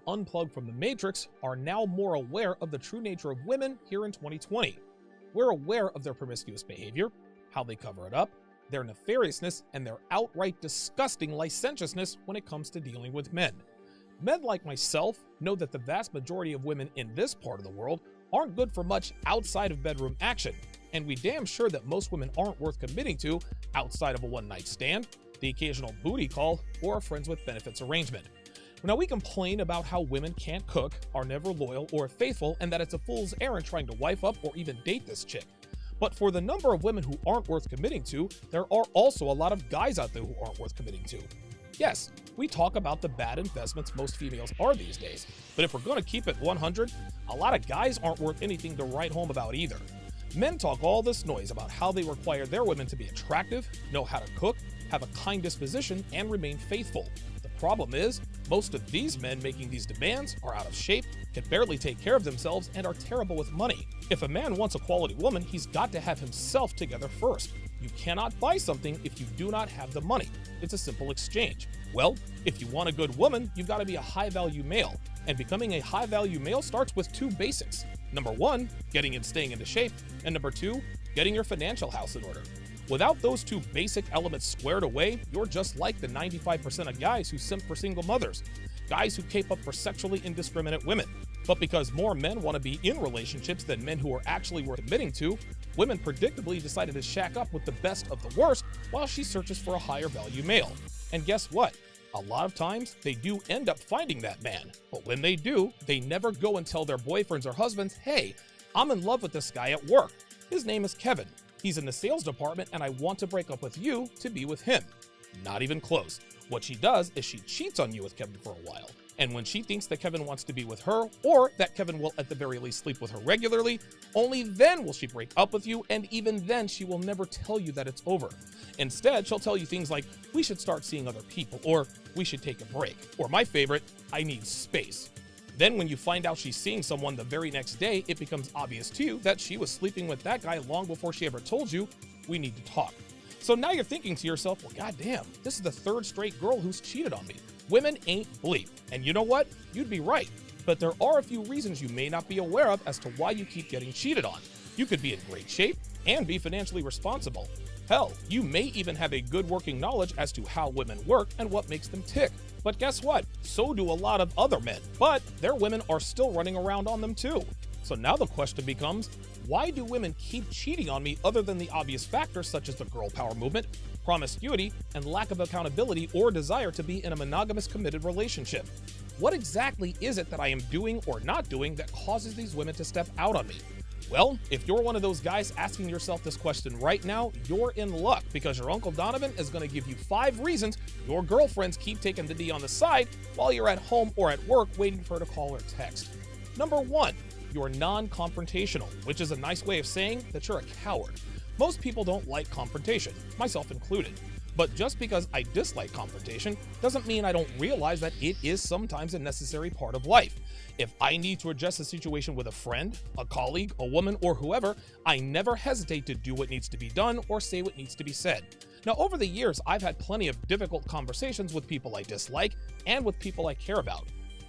unplugged from the matrix, are now more aware of the true nature of women here in 2020. We're aware of their promiscuous behavior, how they cover it up, their nefariousness, and their outright disgusting licentiousness when it comes to dealing with men. Men like myself know that the vast majority of women in this part of the world aren't good for much outside of bedroom action, and we damn sure that most women aren't worth committing to outside of a one-night stand, the occasional booty call, or a friends with benefits arrangement. Now, we complain about how women can't cook, are never loyal or faithful, and that it's a fool's errand trying to wife up or even date this chick. But for the number of women who aren't worth committing to, there are also a lot of guys out there who aren't worth committing to. Yes, we talk about the bad investments most females are these days, but if we're going to keep it 100, a lot of guys aren't worth anything to write home about either. Men talk all this noise about how they require their women to be attractive, know how to cook, have a kind disposition, and remain faithful. The problem is, most of these men making these demands are out of shape, can barely take care of themselves, and are terrible with money. If a man wants a quality woman, he's got to have himself together first. You cannot buy something if you do not have the money. It's a simple exchange. Well, if you want a good woman, you've got to be a high-value male. And becoming a high-value male starts with two basics. Number one, getting and staying into shape. And number two, getting your financial house in order. Without those two basic elements squared away, you're just like the 95% of guys who simp for single mothers. Guys who cape up for sexually indiscriminate women. But because more men want to be in relationships than men who are actually worth committing to, women predictably decided to shack up with the best of the worst while she searches for a higher value male. And guess what? A lot of times, they do end up finding that man. But when they do, they never go and tell their boyfriends or husbands, hey, I'm in love with this guy at work. His name is Kevin. He's in the sales department and I want to break up with you to be with him. Not even close. What she does is she cheats on you with Kevin for a while. And when she thinks that Kevin wants to be with her, or that Kevin will at the very least sleep with her regularly, only then will she break up with you, and even then she will never tell you that it's over. Instead, she'll tell you things like, we should start seeing other people, or we should take a break, or my favorite, I need space. Then when you find out she's seeing someone the very next day, it becomes obvious to you that she was sleeping with that guy long before she ever told you, we need to talk. So now you're thinking to yourself, well, goddamn, this is the third straight girl who's cheated on me. Women ain't bleep. And you know what? You'd be right. But there are a few reasons you may not be aware of as to why you keep getting cheated on. You could be in great shape and be financially responsible. Hell, you may even have a good working knowledge as to how women work and what makes them tick. But guess what? So do a lot of other men. But their women are still running around on them too. So now the question becomes, why do women keep cheating on me other than the obvious factors such as the girl power movement, promiscuity, and lack of accountability or desire to be in a monogamous committed relationship? What exactly is it that I am doing or not doing that causes these women to step out on me? Well, if you're one of those guys asking yourself this question right now, you're in luck because your Uncle Donovan is going to give you 5 reasons your girlfriends keep taking the D on the side while you're at home or at work waiting for her to call or text. Number 1. You're non-confrontational, which is a nice way of saying that you're a coward. Most people don't like confrontation, myself included. But just because I dislike confrontation doesn't mean I don't realize that it is sometimes a necessary part of life. If I need to address a situation with a friend, a colleague, a woman, or whoever, I never hesitate to do what needs to be done or say what needs to be said. Now, over the years, I've had plenty of difficult conversations with people I dislike and with people I care about.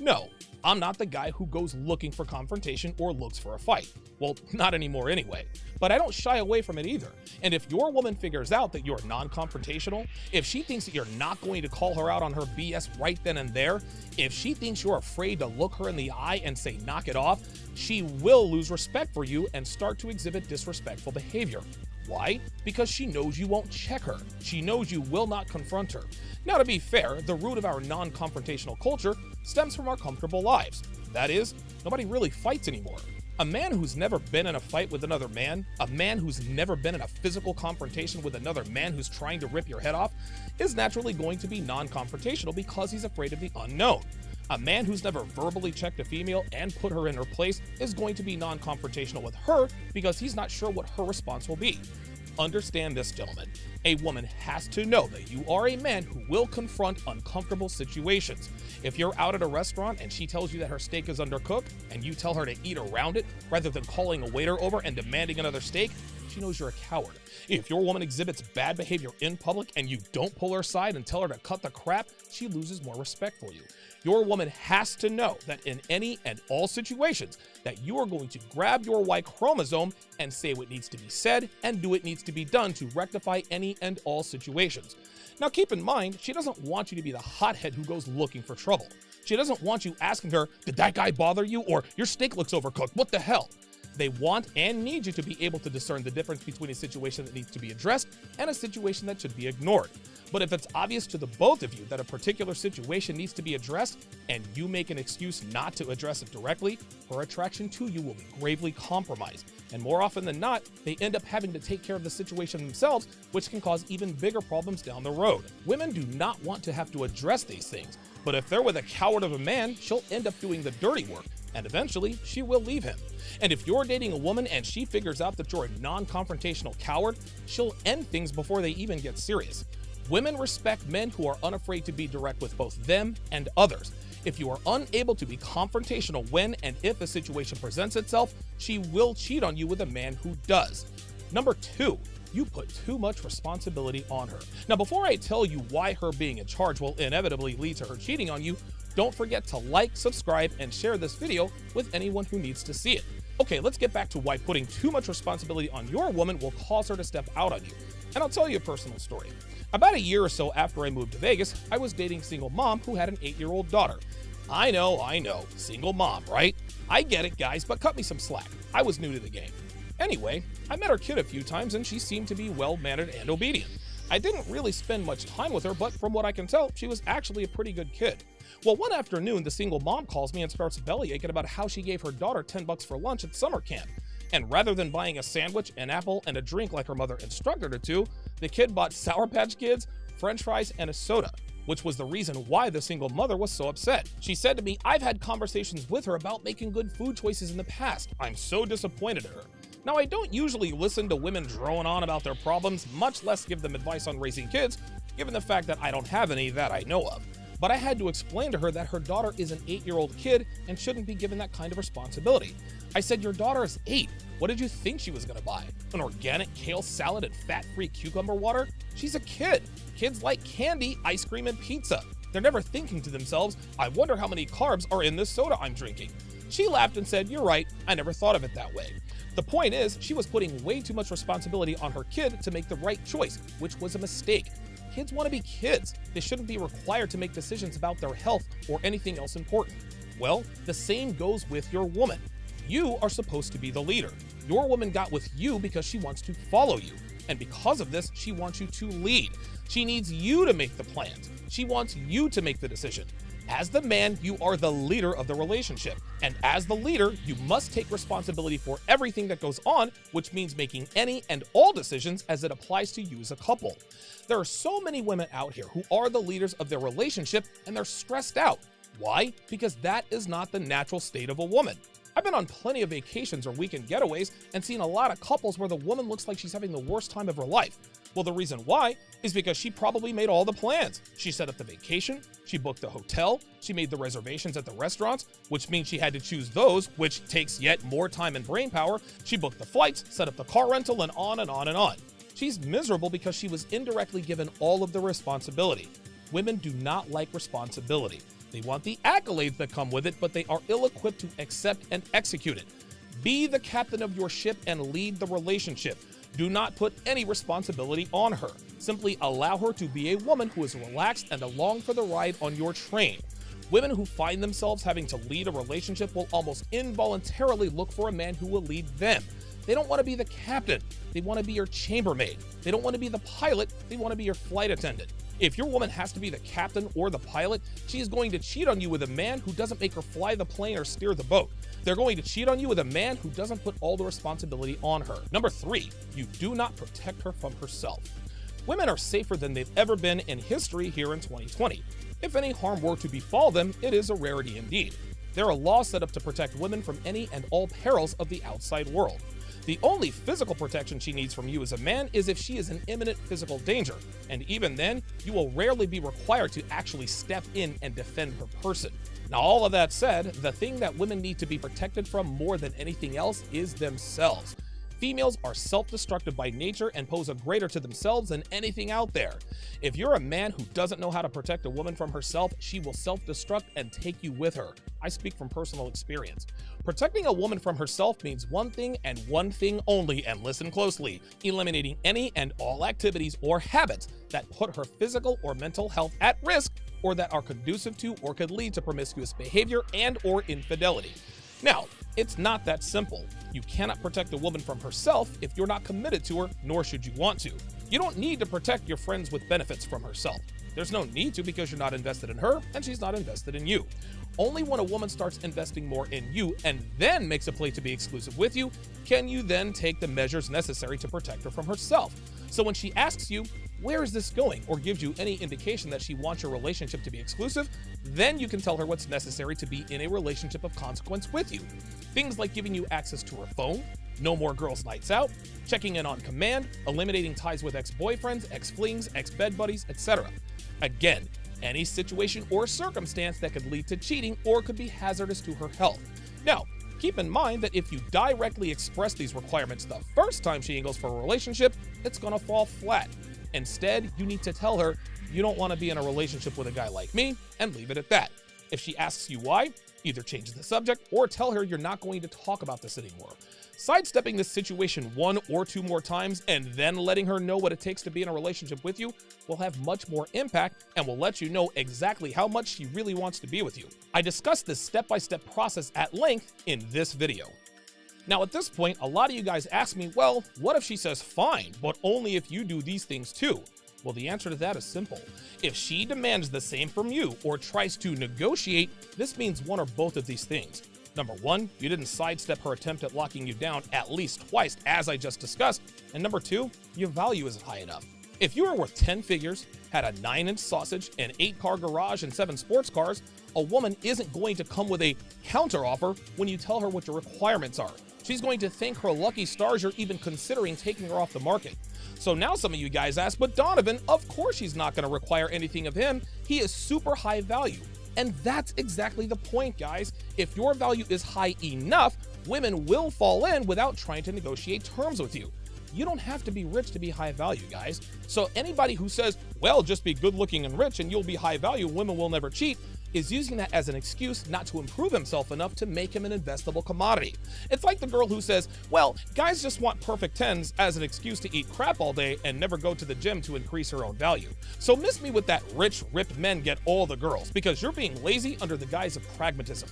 No, I'm not the guy who goes looking for confrontation or looks for a fight. Well, not anymore anyway. But I don't shy away from it either. And if your woman figures out that you're non-confrontational, if she thinks that you're not going to call her out on her BS right then and there, if she thinks you're afraid to look her in the eye and say knock it off, she will lose respect for you and start to exhibit disrespectful behavior. Why? Because she knows you won't check her. She knows you will not confront her. Now, to be fair, the root of our non-confrontational culture stems from our comfortable lives. That is, nobody really fights anymore. A man who's never been in a fight with another man, a man who's never been in a physical confrontation with another man who's trying to rip your head off, is naturally going to be non-confrontational because he's afraid of the unknown. A man who's never verbally checked a female and put her in her place is going to be non-confrontational with her because he's not sure what her response will be. Understand this, gentlemen. A woman has to know that you are a man who will confront uncomfortable situations. If you're out at a restaurant and she tells you that her steak is undercooked and you tell her to eat around it rather than calling a waiter over and demanding another steak, she knows you're a coward. If your woman exhibits bad behavior in public and you don't pull her aside and tell her to cut the crap, she loses more respect for you. Your woman has to know that in any and all situations that you are going to grab your Y chromosome and say what needs to be said and do what needs to be done to rectify any and all situations. Now keep in mind, she doesn't want you to be the hothead who goes looking for trouble. She doesn't want you asking her, "Did that guy bother you?" or "Your steak looks overcooked, what the hell?" They want and need you to be able to discern the difference between a situation that needs to be addressed and a situation that should be ignored. But if it's obvious to the both of you that a particular situation needs to be addressed and you make an excuse not to address it directly, her attraction to you will be gravely compromised. And more often than not, they end up having to take care of the situation themselves, which can cause even bigger problems down the road. Women do not want to have to address these things, but if they're with a coward of a man, she'll end up doing the dirty work, and eventually she will leave him. And if you're dating a woman and she figures out that you're a non-confrontational coward, she'll end things before they even get serious. Women respect men who are unafraid to be direct with both them and others. If you are unable to be confrontational when and if a situation presents itself, she will cheat on you with a man who does. Number 2, you put too much responsibility on her. Now, before I tell you why her being in charge will inevitably lead to her cheating on you, don't forget to like, subscribe, and share this video with anyone who needs to see it. Okay, let's get back to why putting too much responsibility on your woman will cause her to step out on you. And I'll tell you a personal story. About a year or so after I moved to Vegas, I was dating a single mom who had an 8-year-old daughter. I know, single mom, right? I get it, guys, but cut me some slack. I was new to the game. Anyway, I met her kid a few times and she seemed to be well-mannered and obedient. I didn't really spend much time with her, but from what I can tell, she was actually a pretty good kid. Well, one afternoon, the single mom calls me and starts bellyaching about how she gave her daughter $10 for lunch at summer camp. And rather than buying a sandwich, an apple, and a drink like her mother instructed her to, the kid bought Sour Patch Kids, French fries, and a soda, which was the reason why the single mother was so upset. She said to me, "I've had conversations with her about making good food choices in the past. I'm so disappointed in her." Now, I don't usually listen to women drone on about their problems, much less give them advice on raising kids, given the fact that I don't have any that I know of. But I had to explain to her that her daughter is an 8-year-old kid and shouldn't be given that kind of responsibility. I said, "Your daughter is 8. What did you think she was gonna buy? An organic kale salad and fat-free cucumber water? She's a kid. Kids like candy, ice cream, and pizza. They're never thinking to themselves, 'I wonder how many carbs are in this soda I'm drinking.'" She laughed and said, "You're right, I never thought of it that way." The point is, she was putting way too much responsibility on her kid to make the right choice, which was a mistake. Kids want to be kids. They shouldn't be required to make decisions about their health or anything else important. Well, the same goes with your woman. You are supposed to be the leader. Your woman got with you because she wants to follow you. And because of this, she wants you to lead. She needs you to make the plans. She wants you to make the decision. As the man, you are the leader of the relationship. And as the leader, you must take responsibility for everything that goes on, which means making any and all decisions as it applies to you as a couple. There are so many women out here who are the leaders of their relationship and they're stressed out. Why? Because that is not the natural state of a woman. I've been on plenty of vacations or weekend getaways and seen a lot of couples where the woman looks like she's having the worst time of her life. Well, the reason why is because she probably made all the plans. She set up the vacation, she booked the hotel, she made the reservations at the restaurants, which means she had to choose those, which takes yet more time and brain power. She booked the flights, set up the car rental, and on and on and on. She's miserable because she was indirectly given all of the responsibility. Women do not like responsibility. They want the accolades that come with it, but they are ill-equipped to accept and execute it. Be the captain of your ship and lead the relationship. Do not put any responsibility on her. Simply allow her to be a woman who is relaxed and along for the ride on your train. Women who find themselves having to lead a relationship will almost involuntarily look for a man who will lead them. They don't want to be the captain. They want to be your chambermaid. They don't want to be the pilot. They want to be your flight attendant. If your woman has to be the captain or the pilot, she is going to cheat on you with a man who doesn't make her fly the plane or steer the boat. They're going to cheat on you with a man who doesn't put all the responsibility on her. Number 3, you do not protect her from herself. Women are safer than they've ever been in history here in 2020. If any harm were to befall them, it is a rarity indeed. There are laws set up to protect women from any and all perils of the outside world. The only physical protection she needs from you as a man is if she is in imminent physical danger, and even then, you will rarely be required to actually step in and defend her person. Now, all of that said, the thing that women need to be protected from more than anything else is themselves. Females are self-destructive by nature and pose a greater to themselves than anything out there. If you're a man who doesn't know how to protect a woman from herself, she will self-destruct and take you with her. I speak from personal experience. Protecting a woman from herself means one thing and one thing only, and listen closely: eliminating any and all activities or habits that put her physical or mental health at risk, or that are conducive to or could lead to promiscuous behavior and or infidelity. Now, it's not that simple. You cannot protect a woman from herself if you're not committed to her, nor should you want to. You don't need to protect your friends with benefits from herself. There's no need to, because you're not invested in her and she's not invested in you. Only when a woman starts investing more in you and then makes a play to be exclusive with you, can you then take the measures necessary to protect her from herself. So when she asks you, "Where is this going?" or gives you any indication that she wants your relationship to be exclusive, then you can tell her what's necessary to be in a relationship of consequence with you. Things like giving you access to her phone, no more girls' nights out, checking in on command, eliminating ties with ex-boyfriends, ex-flings, ex-bed buddies, etc. Again, any situation or circumstance that could lead to cheating or could be hazardous to her health. Now, keep in mind that if you directly express these requirements the first time she angles for a relationship, it's gonna fall flat. Instead, you need to tell her you don't want to be in a relationship with a guy like me and leave it at that. If she asks you why, either change the subject or tell her you're not going to talk about this anymore. Sidestepping this situation 1 or 2 more times and then letting her know what it takes to be in a relationship with you will have much more impact and will let you know exactly how much she really wants to be with you. I discussed this step-by-step process at length in this video. Now at this point, a lot of you guys ask me, well, what if she says fine, but only if you do these things too? Well, the answer to that is simple. If she demands the same from you or tries to negotiate, this means one or both of these things. Number 1, you didn't sidestep her attempt at locking you down at least twice, as I just discussed. And number 2, your value isn't high enough. If you were worth 10 figures, had a 9-inch sausage, an 8-car garage, and 7 sports cars, a woman isn't going to come with a counteroffer when you tell her what your requirements are. She's going to thank her lucky stars you're even considering taking her off the market. So now some of you guys ask, but Donovan, of course she's not going to require anything of him. He is super high value. And that's exactly the point, guys. If your value is high enough, women will fall in without trying to negotiate terms with you. You don't have to be rich to be high value, guys. So anybody who says, well, just be good looking and rich and you'll be high value, women will never cheat, is using that as an excuse not to improve himself enough to make him an investable commodity. It's like the girl who says, well, guys just want perfect 10s as an excuse to eat crap all day and never go to the gym to increase her own value. So miss me with that rich, ripped men get all the girls, because you're being lazy under the guise of pragmatism.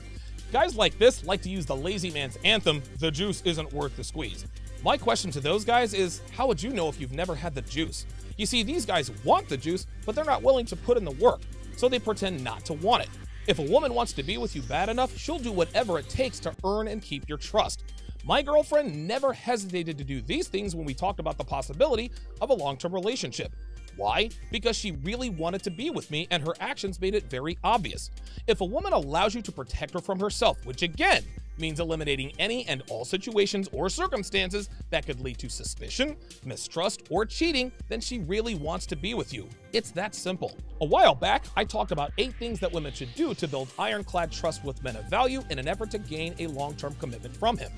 Guys like this like to use the lazy man's anthem, the juice isn't worth the squeeze. My question to those guys is, how would you know if you've never had the juice? You see, these guys want the juice, but they're not willing to put in the work, so they pretend not to want it. If a woman wants to be with you bad enough, she'll do whatever it takes to earn and keep your trust. My girlfriend never hesitated to do these things when we talked about the possibility of a long-term relationship. Why? Because she really wanted to be with me and her actions made it very obvious. If a woman allows you to protect her from herself, which again means eliminating any and all situations or circumstances that could lead to suspicion, mistrust, or cheating, then she really wants to be with you. It's that simple. A while back, I talked about 8 things that women should do to build ironclad trust with men of value in an effort to gain a long-term commitment from him.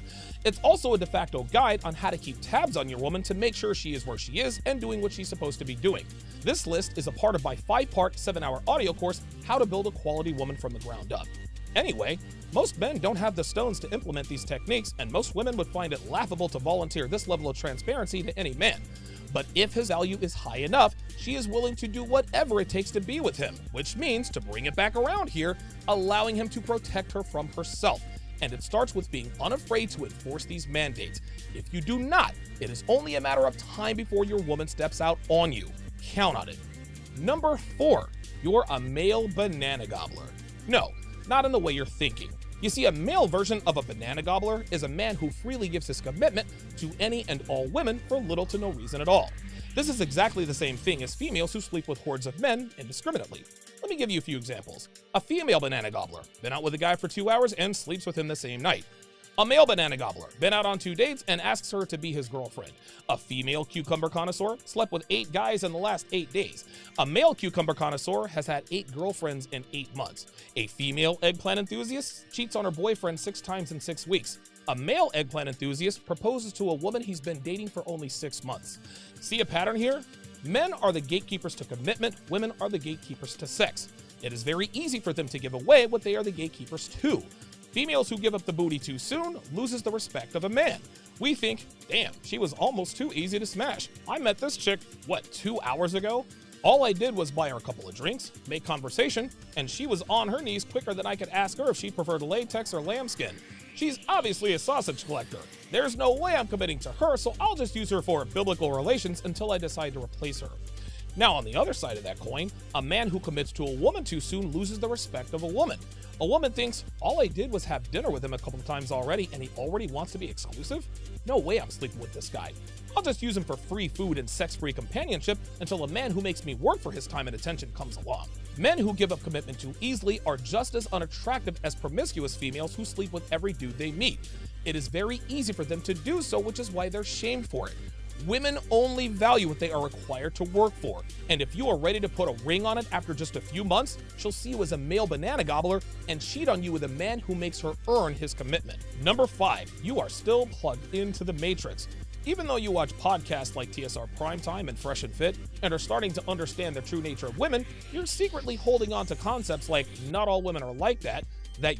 It's also a de facto guide on how to keep tabs on your woman to make sure she is where she is and doing what she's supposed to be doing. This list is a part of my 5-part, 7-hour audio course, How to Build a Quality Woman from the Ground Up. Anyway, most men don't have the stones to implement these techniques, and most women would find it laughable to volunteer this level of transparency to any man. But if his value is high enough, she is willing to do whatever it takes to be with him, which means, to bring it back around here, allowing him to protect her from herself. And it starts with being unafraid to enforce these mandates. If you do not, it is only a matter of time before your woman steps out on you. Count on it. Number 4, you're a male banana gobbler. No, not in the way you're thinking. You see, a male version of a banana gobbler is a man who freely gives his commitment to any and all women for little to no reason at all. This is exactly the same thing as females who sleep with hordes of men indiscriminately. Let me give you a few examples. A female banana gobbler, been out with a guy for 2 hours and sleeps with him the same night. A male banana gobbler, been out on 2 dates and asks her to be his girlfriend. A female cucumber connoisseur, slept with 8 guys in the last 8 days. A male cucumber connoisseur has had 8 girlfriends in 8 months. A female eggplant enthusiast cheats on her boyfriend 6 times in 6 weeks. A male eggplant enthusiast proposes to a woman he's been dating for only 6 months. See a pattern here? Men are the gatekeepers to commitment, women are the gatekeepers to sex. It is very easy for them to give away what they are the gatekeepers to. Females who give up the booty too soon loses the respect of a man. We think, damn, she was almost too easy to smash. I met this chick, 2 hours ago? All I did was buy her a couple of drinks, make conversation, and she was on her knees quicker than I could ask her if she preferred latex or lambskin. She's obviously a sausage collector. There's no way I'm committing to her, so I'll just use her for biblical relations until I decide to replace her. Now, on the other side of that coin, a man who commits to a woman too soon loses the respect of a woman. A woman thinks, all I did was have dinner with him a couple of times already and he already wants to be exclusive? No way I'm sleeping with this guy. I'll just use him for free food and sex-free companionship until a man who makes me work for his time and attention comes along. Men who give up commitment too easily are just as unattractive as promiscuous females who sleep with every dude they meet. It is very easy for them to do so, which is why they're shamed for it. Women only value what they are required to work for, and if you are ready to put a ring on it after just a few months, she'll see you as a male banana gobbler and cheat on you with a man who makes her earn his commitment. Number 5, you are still plugged into the Matrix. Even though you watch podcasts like TSR Primetime and Fresh and Fit and are starting to understand the true nature of women, you're secretly holding on to concepts like not all women are like that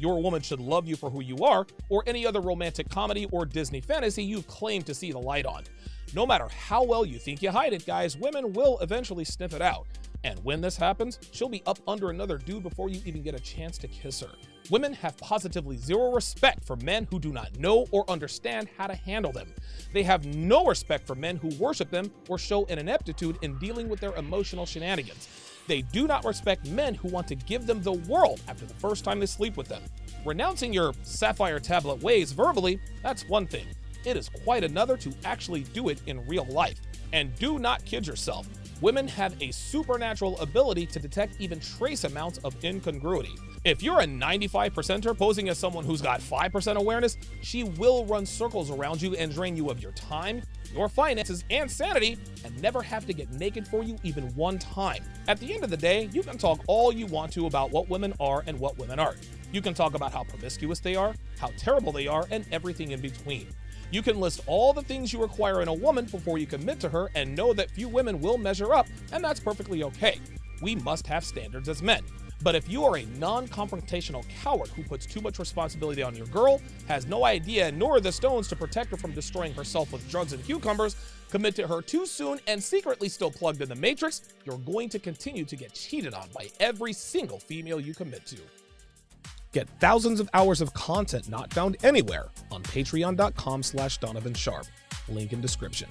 your woman should love you for who you are, or any other romantic comedy or Disney fantasy you've claimed to see the light on. No matter how well you think you hide it, guys, women will eventually sniff it out. And when this happens, she'll be up under another dude before you even get a chance to kiss her. Women have positively zero respect for men who do not know or understand how to handle them. They have no respect for men who worship them or show an ineptitude in dealing with their emotional shenanigans. They do not respect men who want to give them the world after the first time they sleep with them. Renouncing your sapphire tablet ways verbally, that's one thing. It is quite another to actually do it in real life. And do not kid yourself. Women have a supernatural ability to detect even trace amounts of incongruity. If you're a 95%er posing as someone who's got 5% awareness, she will run circles around you and drain you of your time, your finances, and sanity, and never have to get naked for you even one time. At the end of the day, you can talk all you want to about what women are and what women aren't. You can talk about how promiscuous they are, how terrible they are, and everything in between. You can list all the things you require in a woman before you commit to her and know that few women will measure up, and that's perfectly okay. We must have standards as men. But if you are a non-confrontational coward who puts too much responsibility on your girl, has no idea nor the stones to protect her from destroying herself with drugs and cucumbers, commit to her too soon, and secretly still plugged in the Matrix, you're going to continue to get cheated on by every single female you commit to. Get thousands of hours of content not found anywhere on patreon.com/Donovan Sharp. Link in description.